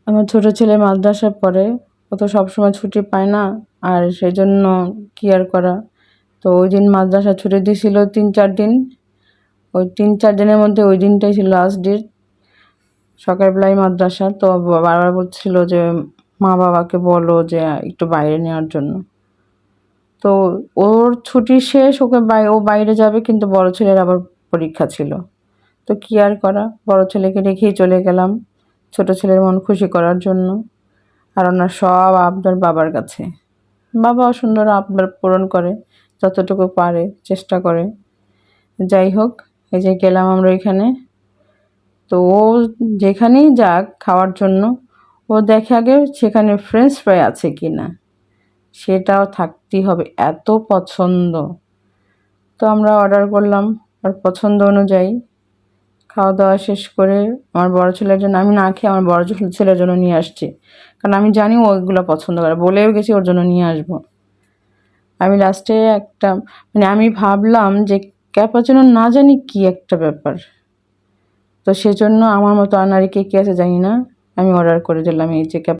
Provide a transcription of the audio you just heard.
আমার ছোট ছেলে মাদ্রাসায় পড়ে, ও তো সবসময় ছুটি পায় না, আর সেই জন্য কি আর করা। তো ওই দিন মাদ্রাসা ছুটি দিয়েছিল 3-4 দিন। ওই 3-4 দিনের মধ্যে ওই দিনটাই ছিল লাস্ট ডেট। সকালবেলায় মাদ্রাসা, তো বারবার বলছিল যে মা বাবাকে বলো যে একটু বাইরে নেওয়ার জন্য। তো ওর ছুটি শেষ, ও বাইরে যাবে, কিন্তু বড় ছেলের আবার পরীক্ষা ছিল। তো কি আর করা, বড় ছেলেকে রেখেই চলে গেলাম ছোট ছেলের মন খুশি করার জন্য। আর ওনার সব আবদার বাবার কাছে। বাবাও সুন্দর আবদার পূরণ করে, যতটুকু পারে চেষ্টা করে। যাই হোক, এই যে গেলাম আমরা ওইখানে। তো ও যেখানেই যাক খাওয়ার জন্য, ও দেখে আগে সেখানে ফ্রেঞ্চ ফ্রাই আছে কিনা, সেটাও থাকতেই হবে, এত পছন্দ। তো আমরা অর্ডার করলাম আর পছন্দ অনুযায়ী। খাওয়া দাওয়া শেষ করে আমার বড় ছেলের জন্য, আমি না খেয়ে আমার বড় ছেলের জন্য নিয়ে আসছি, কারণ আমি জানি ও ওইগুলো পছন্দ করে, বলেও গেছি ওর জন্য নিয়ে আসবো। আমি লাস্টে একটা, আমি ভাবলাম যে ক্যাপাচিনো না জানি কি একটা ব্যাপার, তো সেজন্য আমার মতো আনাড়ি কে আছে জানি না, আমি অর্ডার করে দিলাম এই যে